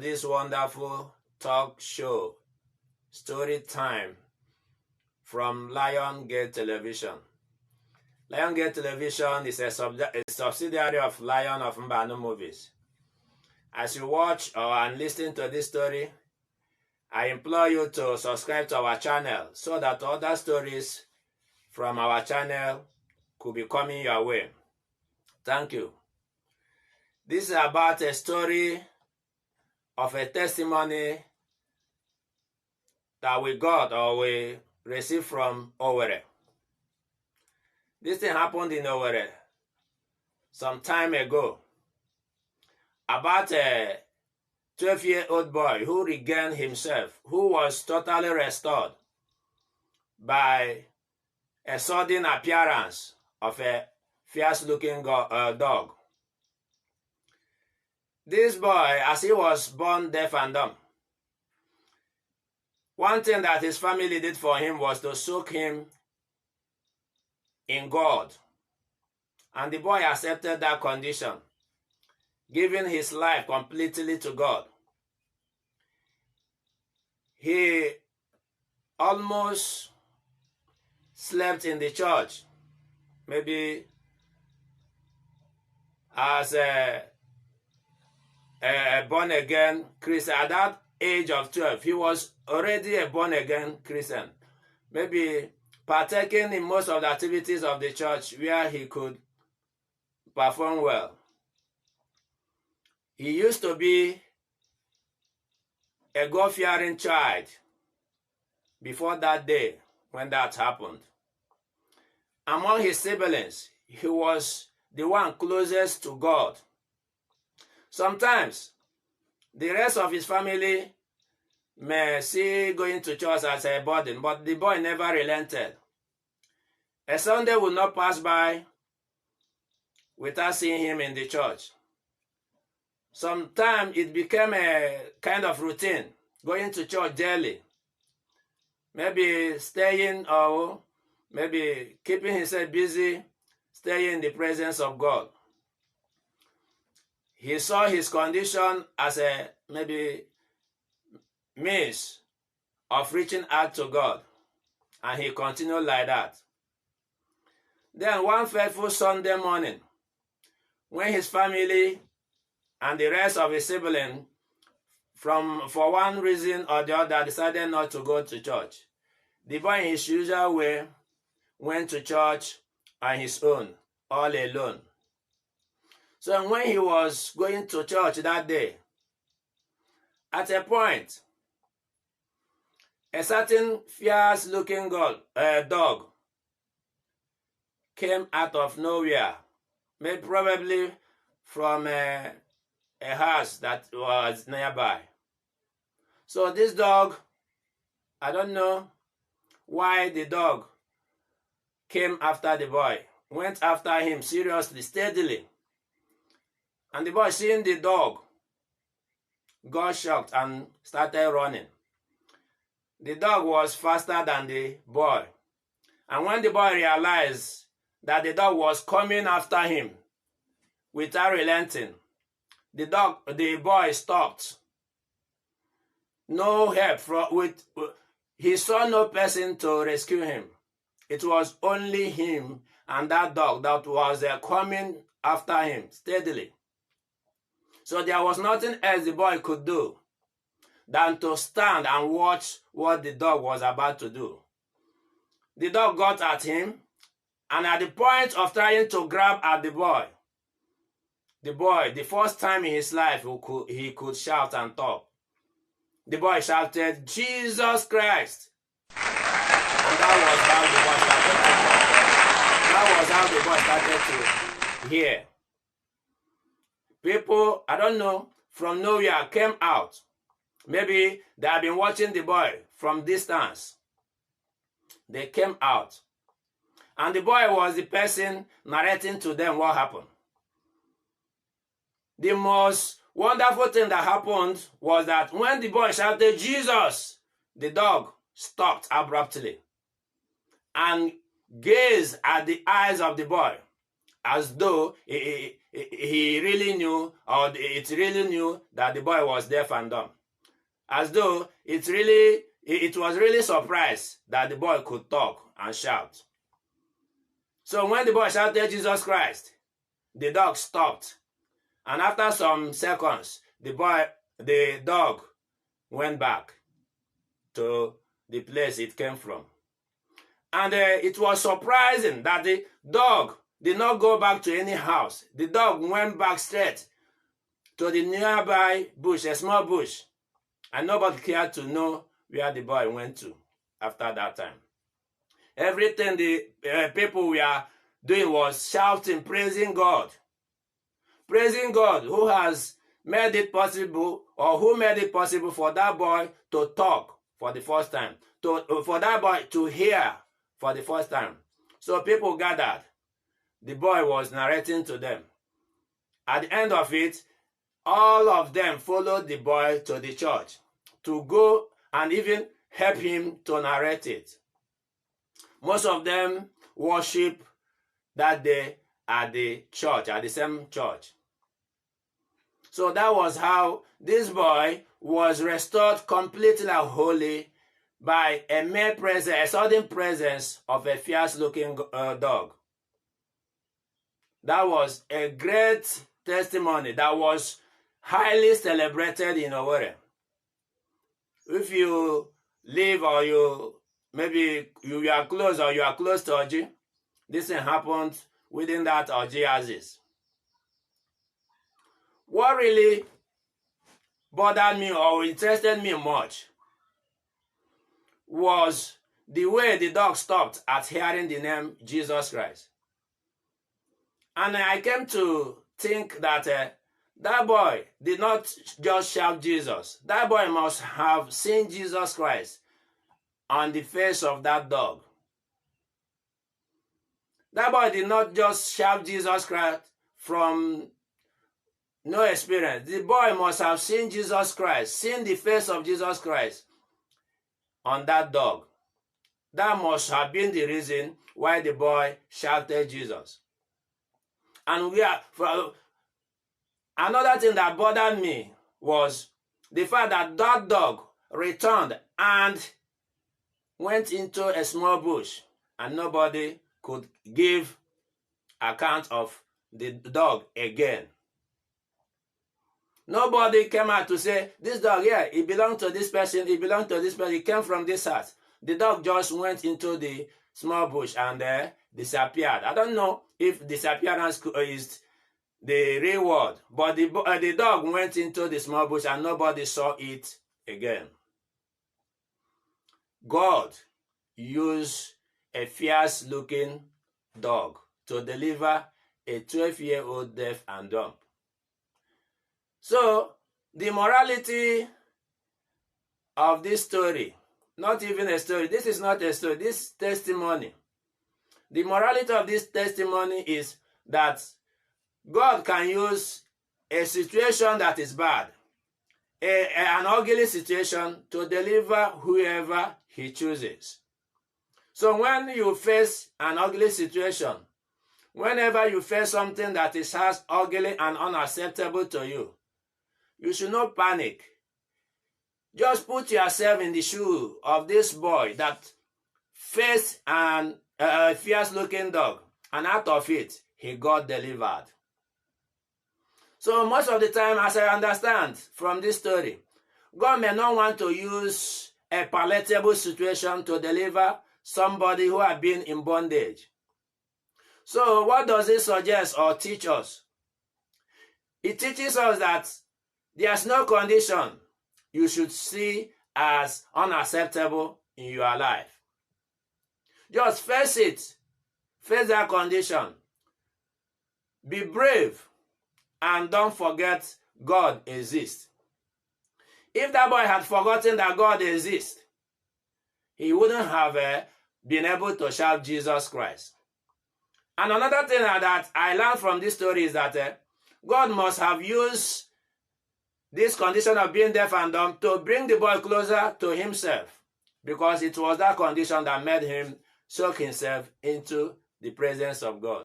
this wonderful talk show, Story Time, from Lion Gate Television. Lion Gate Television is a subsidiary of Lion of Mbano Movies. As you watch and listen to this story, I implore you to subscribe to our channel so that other stories from our channel could be coming your way. Thank you. This is about a story of a testimony that we got or we received from Owerri. This thing happened in Owerri some time ago. About a 12-year-old boy who regained himself, who was totally restored by a sudden appearance of a fierce-looking dog. This boy, as he was born deaf and dumb, one thing that his family did for him was to soak him in God. And the boy accepted that condition, giving his life completely to God. He almost slept in the church, maybe as a born-again Christian. At that age of 12, he was already a born-again Christian, maybe partaking in most of the activities of the church where he could perform well. He used to be a God-fearing child before that day when that happened. Among his siblings, he was the one closest to God. Sometimes, the rest of his family may see going to church as a burden, but the boy never relented. A Sunday would not pass by without seeing him in the church. Sometimes it became a kind of routine, going to church daily, maybe staying or maybe keeping himself busy, staying in the presence of God. He saw his condition as a maybe means of reaching out to God, and he continued like that. Then one fateful Sunday morning, when his family and the rest of his siblings, for one reason or the other, decided not to go to church, the boy in his usual way went to church on his own, all alone. So when he was going to church that day, at a point, a certain fierce-looking dog came out of nowhere, maybe probably from a house that was nearby. So this dog, I don't know why the dog came after the boy, went after him seriously, steadily. And the boy, seeing the dog, got shocked and started running. The dog was faster than the boy. And when the boy realized that the dog was coming after him without relenting, the boy stopped. No help he saw no person to rescue him. It was only him and that dog that was coming after him steadily. So there was nothing else the boy could do than to stand and watch what the dog was about to do. The dog got at him, and at the point of trying to grab at the boy, the first time in his life he could shout and talk. The boy shouted, "Jesus Christ!" And that was how the boy started to hear. People, I don't know, from nowhere came out. Maybe they had been watching the boy from distance. They came out. And the boy was the person narrating to them what happened. The most wonderful thing that happened was that when the boy shouted, "Jesus," the dog stopped abruptly and gazed at the eyes of the boy as though he really knew, or it really knew that the boy was deaf and dumb. As though it was really surprised that the boy could talk and shout. So when the boy shouted Jesus Christ, the dog stopped. And after some seconds, the dog went back to the place it came from. And it was surprising that the dog did not go back to any house. The dog went back straight to the nearby bush, a small bush. And nobody cared to know where the boy went to after that time. Everything the people were doing was shouting, praising God. Praising God who has made it possible, or who made it possible for that boy to talk for the first time, for that boy to hear for the first time. So people gathered. The boy was narrating to them. At the end of it, all of them followed the boy to the church to go and even help him to narrate it. Most of them worship that day at the church, at the same church. So that was how this boy was restored completely and wholly by a sudden presence of a fierce-looking dog. That was a great testimony that was highly celebrated in Owerri. If you live, or you are close, or you are close to Orji, this thing happened within that Orji axis. What really bothered me or interested me much was the way the dog stopped at hearing the name Jesus Christ. And I came to think that that boy did not just shout Jesus. That boy must have seen Jesus Christ on the face of that dog. That boy did not just shout Jesus Christ from no experience. The boy must have seen Jesus Christ, seen the face of Jesus Christ on that dog. That must have been the reason why the boy shouted Jesus. And another thing that bothered me was the fact that that dog returned and went into a small bush, and nobody could give account of the dog again. Nobody came out to say, this dog, yeah, it belonged to this person, it belonged to this person, it came from this house. The dog just went into the small bush and disappeared. I don't know if disappearance is the real word, but the dog went into the small bush and nobody saw it again. God used a fierce-looking dog to deliver a 12-year-old deaf and dumb. So, the morality of this story, not even a story, this is not a story, this testimony. The morality of this testimony is that God can use a situation that is bad, an ugly situation, to deliver whoever he chooses. So when you face an ugly situation, whenever you face something that is as ugly and unacceptable to you, you should not panic. Just put yourself in the shoe of this boy that faced a fierce-looking dog, and out of it, he got delivered. So most of the time, as I understand from this story, God may not want to use a palatable situation to deliver somebody who has been in bondage. So what does it suggest or teach us? It teaches us that there's no condition you should see as unacceptable in your life. Just face it. Face that condition. Be brave. And don't forget God exists. If that boy had forgotten that God exists, he wouldn't have been able to shout Jesus Christ. And another thing that I learned from this story is that God must have used this condition of being deaf and dumb to bring the boy closer to himself, because it was that condition that made him soak himself into the presence of God.